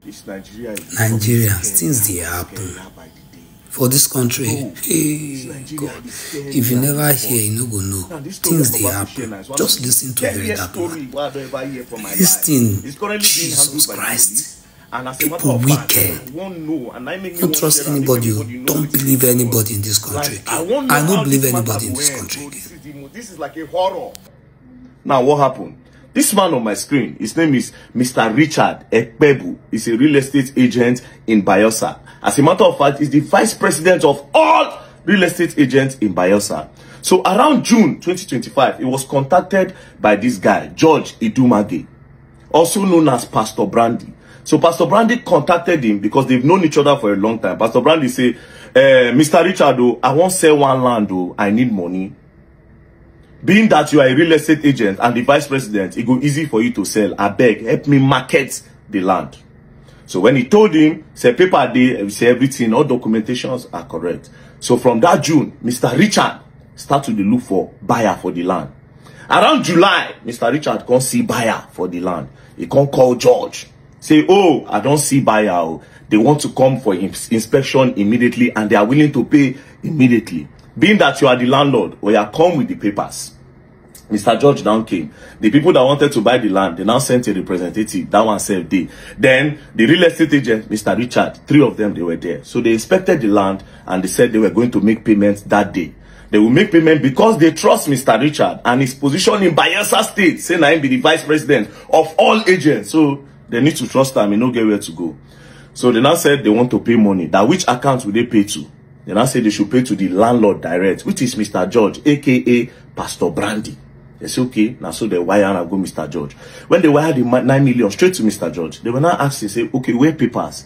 Nigerians, things they happen for this country. Hey, God, if you never hear, you no go know. Things they happen. Just listen to that one. This thing, Jesus Christ. People wicked. Don't trust anybody. Don't believe anybody in this country. I don't believe anybody in this country. This is like a horror. Now, what happened? This man on my screen, his name is Mr. Richard Ekpebu. He's a real estate agent in Bayelsa. As a matter of fact, he's the vice president of all real estate agents in Bayelsa. So around June 2025, he was contacted by this guy, George Idumage, also known as Pastor Brandy. So Pastor Brandy contacted him because they've known each other for a long time. Pastor Brandy said, Mr. Richard, oh, I won't sell one land, oh, I need money. Being that you are a real estate agent and the vice president, it go easy for you to sell. I beg, help me market the land. So when he told him, say paper day, say everything, all documentations are correct. So from that June, Mr. Richard started to look for buyer for the land. Around July, Mr. Richard can't see buyer for the land. He can't call George. Say, oh, I don't see buyer. They want to come for inspection immediately and they are willing to pay immediately. Being that you are the landlord, or you are come with the papers. Mr. George now came. The people that wanted to buy the land, they now sent a representative. That one said they. Then the real estate agent, Mr. Richard, 3 of them, they were there. So they inspected the land and they said they were going to make payments that day. They will make payment because they trust Mr. Richard and his position in Bayelsa State, saying I be the vice president of all agents. So they need to trust him and not get where to go. So they now said they want to pay money. That which account will they pay to? They now say they should pay to the landlord direct, which is Mr. George, aka Pastor Brandy. They say, okay, now so they wire and go Mr. George. When they wired the 9 million straight to Mr. George, they were now asking, say, okay, where papers?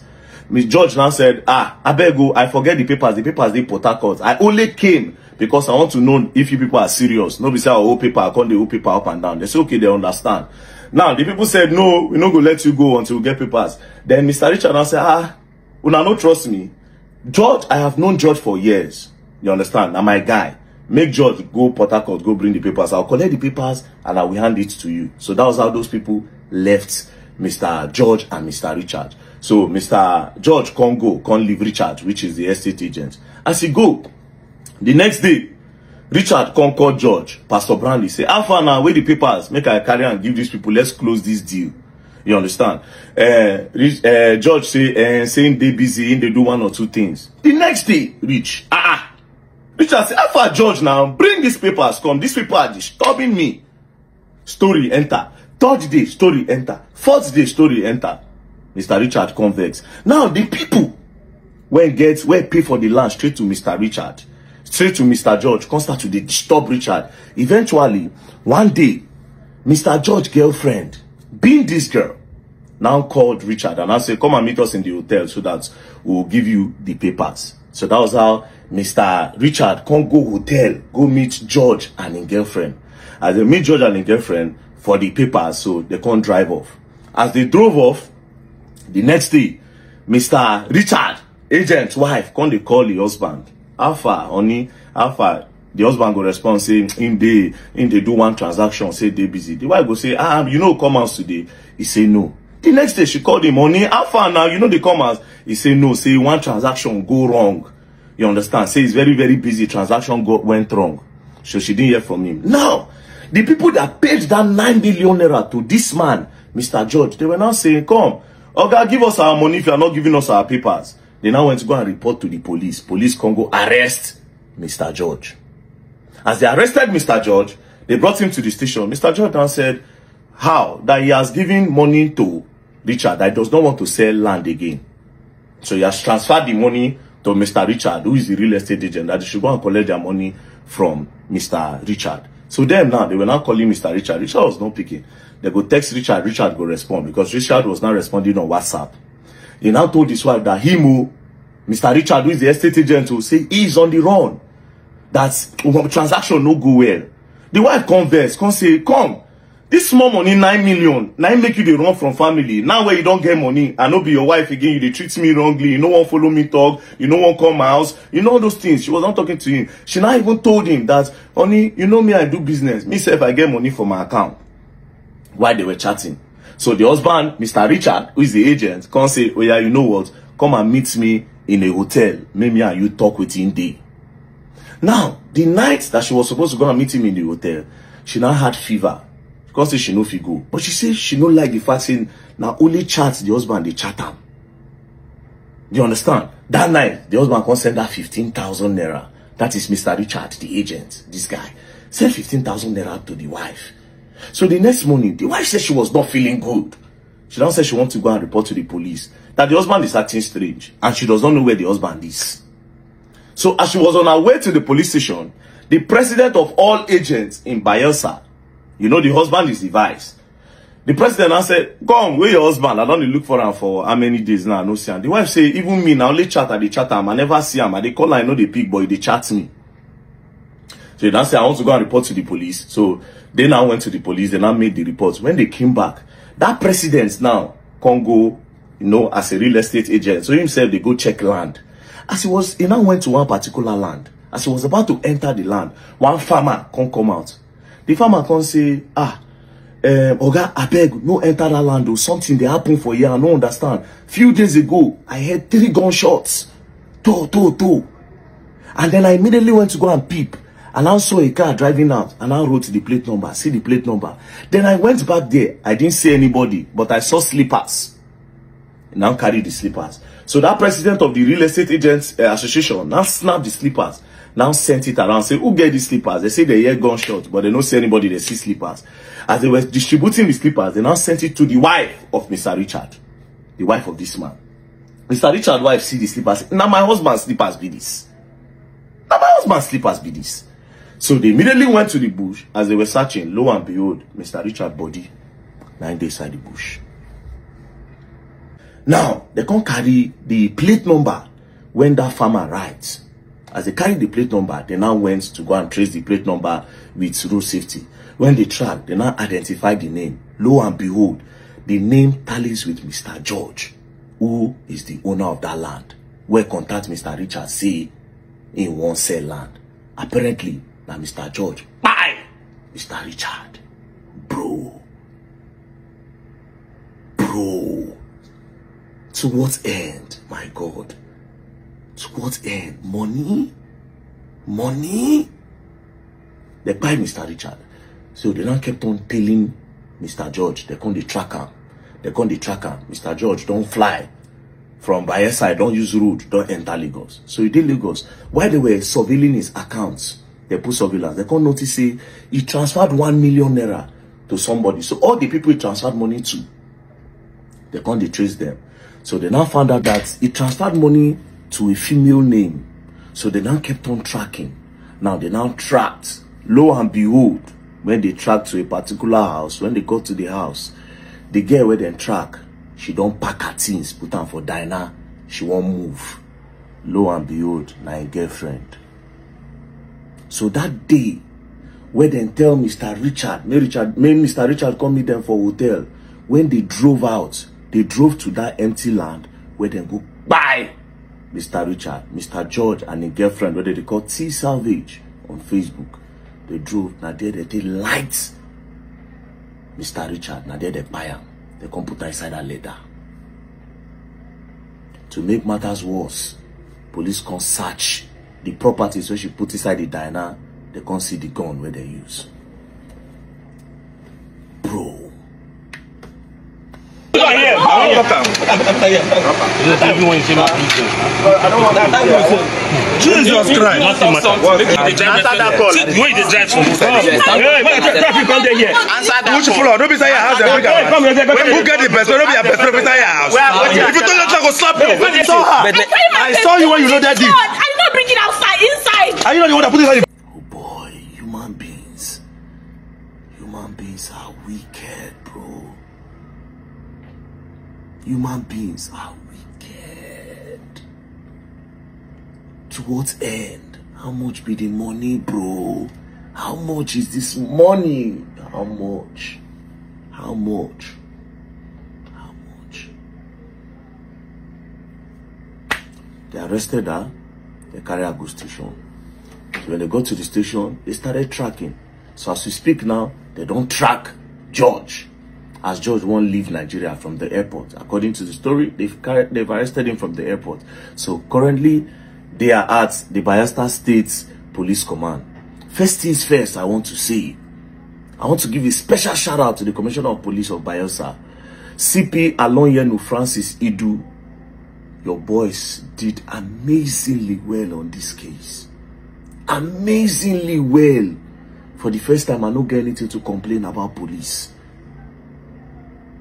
Mr. George now said, I beg you, I forget the papers they Port Harcourt. I only came because I want to know if you people are serious. Nobody say, oh, paper, I can't do paper up and down. They say, okay, they understand. Now, the people said, no, we're not going to let you go until we get papers. Then Mr. Richard now said, you don't trust me. George, I have known George for years. You understand? Now, my guy. Make George go Port Harcourt, go bring the papers. I'll collect the papers and I will hand it to you. So that was how those people left Mr. George and Mr. Richard. So Mr. George can't go, can't leave Richard, which is the estate agent. As he go, the next day, Richard can't call George. Pastor Brandy say, how far now, where the papers? Make I carry and give these people, let's close this deal. You understand? George say, saying they busy, they do 1 or 2 things. The next day, Richard say, how far George now? Bring these papers, come. These people are disturbing me. Story enter. 3rd day, story enter. 4th day, story enter. Mr. Richard convex. Now the people where pay for the land straight to Mr. Richard, straight to Mr. George, come start to disturb Richard. Eventually, one day, Mr. George's girlfriend, being this girl, now called Richard and I said, come and meet us in the hotel so that we'll give you the papers. So that was how Mr. Richard can't go hotel, go meet George and his girlfriend. As they meet George and his girlfriend for the papers, so they can't drive off. As they drove off, the next day, Mr. Richard, agent's wife, can't they call the husband? How far, honey? How far? The husband go respond, say, in they do one transaction, say they busy. The wife go say, you know, come out today. He say no. The next day, she called him, honey, how far now? You know they come out. He say no, say one transaction go wrong. You understand? Say it's very, very busy. Transaction went wrong. So she didn't hear from him. Now, the people that paid that 9 million naira to this man, Mr. George, they were now saying, come, okay, give us our money if you are not giving us our papers. They now went to go and report to the police. Police can go arrest Mr. George. As they arrested Mr. George, they brought him to the station. Mr. George now said, how? That he has given money to Richard, that he does not want to sell land again. So he has transferred the money to Mr. Richard, who is the real estate agent, that they should go and collect their money from Mr. Richard. So them now, they were now calling Mr. Richard. Richard was not picking. They go text Richard, Richard go respond, because Richard was now responding on WhatsApp. He now told his wife that Mr. Richard, who is the estate agent, will say he is on the run. That transaction no go well. The wife converse, come say, come, this small money, 9 million, now make you the run from family. Now where you don't get money, I no be your wife again, you they treat me wrongly, you no one follow me talk, you no one come my house, you know all those things. She was not talking to him. She now even told him that, honey, you know me, I do business. Me say if I get money from my account. While they were chatting. So the husband, Mr. Richard, who is the agent, can say, oh yeah, you know what? Come and meet me in a hotel. Maybe and you talk with him day. Now, the night that she was supposed to go and meet him in the hotel, she now had fever. Because she no fit go. But she says she no like the fact saying now only chat the husband, they chat him. Do you understand? That night, the husband can send her 15,000 naira. That is Mr. Richard, the agent, this guy. Send 15,000 naira to the wife. So the next morning, the wife said she was not feeling good. She now said she wants to go and report to the police that the husband is acting strange and she does not know where the husband is. So as she was on her way to the police station, the president of all agents in Bayelsa, you know the husband is the vice. The president now said, come, where your husband? I don't look for him for how many days now, no see him. The wife say, even me, now only chat at the chat him. I never see him. I they call her, I know the pig boy, they chat me. So they now say, I want to go and report to the police. So they now went to the police, they now made the reports. When they came back, that president now can go, you know, as a real estate agent. So himself, they go check land. As he now went to one particular land. As he was about to enter the land, one farmer can come out. The farmer can say, Oga, I beg, no enter that land or something they happen for you. I don't understand. Few days ago, I heard 3 gunshots. Two. And then I immediately went to go and peep. And I saw a car driving out. And I wrote the plate number. See the plate number. Then I went back there. I didn't see anybody. But I saw slippers. And now carry the slippers. So that president of the Real Estate Agents Association now snapped the slippers. Now sent it around, say, who get these slippers? They say they hear gunshots, but they don't see anybody, they see slippers. As they were distributing the slippers, they now sent it to the wife of Mr. Richard. The wife of this man. Mr. Richard's wife see the slippers. Now my husband's slippers be this. Now my husband's slippers be this. So they immediately went to the bush. As they were searching, lo and behold, Mr. Richard's body, 9 days inside the bush. Now, they can't carry the plate number when that farmer writes. As they carried the plate number, they now went to go and trace the plate number with road safety. When they tracked, they now identified the name. Lo and behold, the name tallies with Mr. George, who is the owner of that land. Where contact Mr. Richard say in one sell land. Apparently, now Mr. George, bye! Mr. Richard, bro. To what end, my God? To what end? Money? They buy Mr. Richard. So they now kept on telling Mr. George, they come the tracker. Mr. George, don't fly from Bayelsa, don't use road, don't enter Lagos. So he did Lagos. While they were surveilling his accounts, they put surveillance. They can't notice say he transferred 1 million naira to somebody. So all the people he transferred money to, they can't trace them. So they now found out that he transferred money to a female name. So they now kept on tracking. Now they now tracked. Lo and behold, when they tracked to a particular house, when they got to the house, the girl where they track, she don't pack her things, put on for diner, she won't move. Lo and behold, my girlfriend. So that day, where they tell Mr. Richard, Mr. Richard come meet them for hotel. When they drove out, they drove to that empty land where they go, bye! Mr. Richard, Mr. George and his girlfriend, where they call T Salvage on Facebook. They drove, now there they light Mr. Richard, now there they buy him. They come put inside a leather. To make matters worse, police can search the properties where she put inside the diner. They can't see the gun where they use. Bro. Jesus Christ. Nothing matters. Answer that call. Where is the drive from? Traffic come there here. Answer that Which follow? Don't be saying your house. Who get the person? Don't be a person inside your house. If you don't go slap you. I saw you when you know that deep. I did not bring it outside, inside. Are you not the one that put it inside? Oh boy, human beings are wicked, bro. Human beings are wicked. To what end? How much be the money, bro? How much is this money? How much? They arrested her. They carry her to the station. So when they got to the station, they started tracking. So as we speak now, they don't track George. as George won't leave Nigeria from the airport. According to the story, they've arrested him from the airport. So currently, they are at the Bayelsa State Police Command. First things first, I want to give a special shout out to the Commissioner of Police of Bayelsa, CP Alonyenu Francis Idu. Your boys did amazingly well on this case. Amazingly well. For the first time, I don't get anything to complain about police.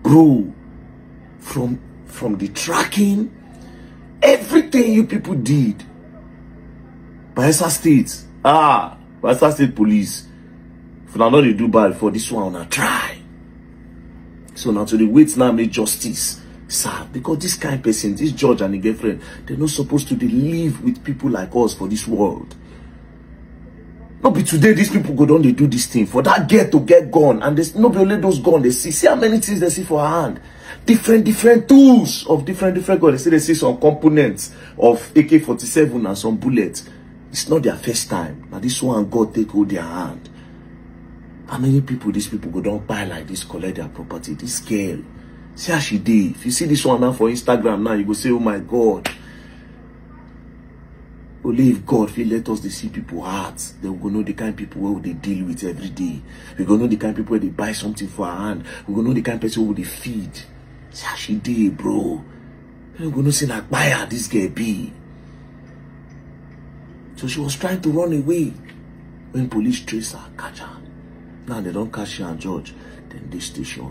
Bro, from the tracking, everything you people did. Bayelsa State, Bayelsa State Police. If you not do bad for this one, I try. So now to the wait now make justice, sir. Because this kind of person, this judge and the girlfriend, they're not supposed to live with people like us for this world. Not be today these people go down, they do this thing for that girl to get gone, and there's not be only those gone they see how many things they see for her hand, different tools of different guns. They see some components of AK-47 and some bullets. It's not their first time. Now this one God take hold their hand. How many people these people go down buy like this, collect their property? This girl, see how she did. If you see this one now for Instagram now, you go say, oh my God. Only if God will let us see people hearts, then we go know the kind of people where they deal with every day. We go know the kind of people where they buy something for her hand. We go know the kind of person who they feed. See how she did, bro. We go know say like buyer this girl be. So she was trying to run away when police trace her, catch her. Now they don't catch her and judge, then they station.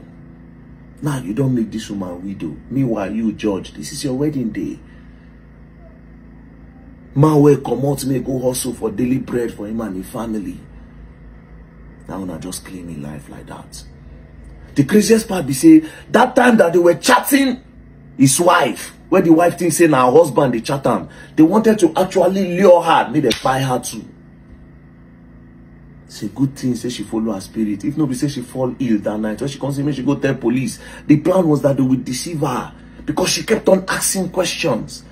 Now you don't make this woman widow. Meanwhile, you judge, this is your wedding day. Man will come out me go hustle for daily bread for him and his family. Now not just claiming life like that. The craziest part be say that time that they were chatting his wife, where the wife thinks say now her husband they chat him, they wanted to actually lure her, make them buy her too. It's a good thing, say she follow her spirit. If nobody say she fall ill that night, when she comes in, she go tell police. The plan was that they would deceive her because she kept on asking questions.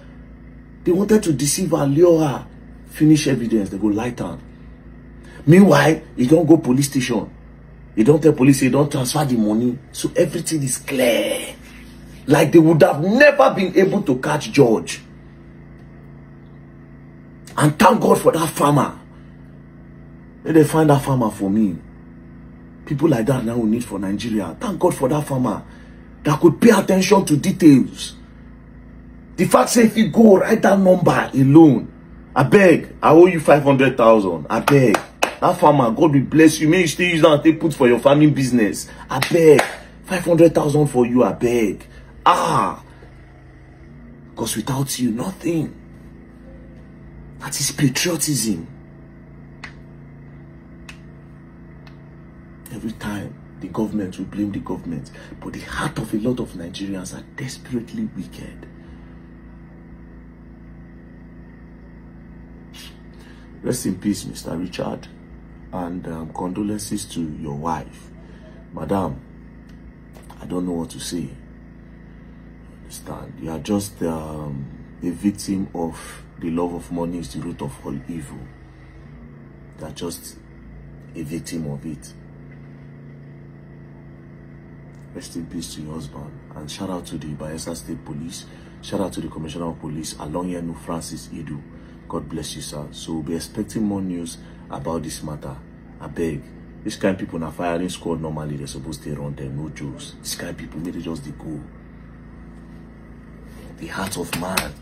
They wanted to deceive her, lure her, finish evidence, they go light her. Meanwhile, you don't go police station. You don't tell police, you don't transfer the money. So everything is clear. Like they would have never been able to catch George. And thank God for that farmer. Let them find that farmer for me. People like that now we need for Nigeria. Thank God for that farmer that could pay attention to details. The fact say if you go write that number alone, I beg, I owe you 500,000. I beg. That farmer, God will bless you. May you still use that and take put for your farming business. I beg. 500,000 for you, I beg. Because without you, nothing. That is patriotism. Every time, the government will blame the government. But the heart of a lot of Nigerians are desperately wicked. Rest in peace, Mr. Richard. And condolences to your wife. Madam, I don't know what to say. Understand? You are just a victim of the love of money is the root of all evil. You are just a victim of it. Rest in peace to your husband. And shout out to the Bayelsa State Police. Shout out to the Commissioner of Police, Alonyenu Francis Idu. God bless you, sir. So we'll be expecting more news about this matter. I beg. This kind of people in a firing squad normally they're supposed to run them, no jokes. This kind of people maybe just they go. The heart of man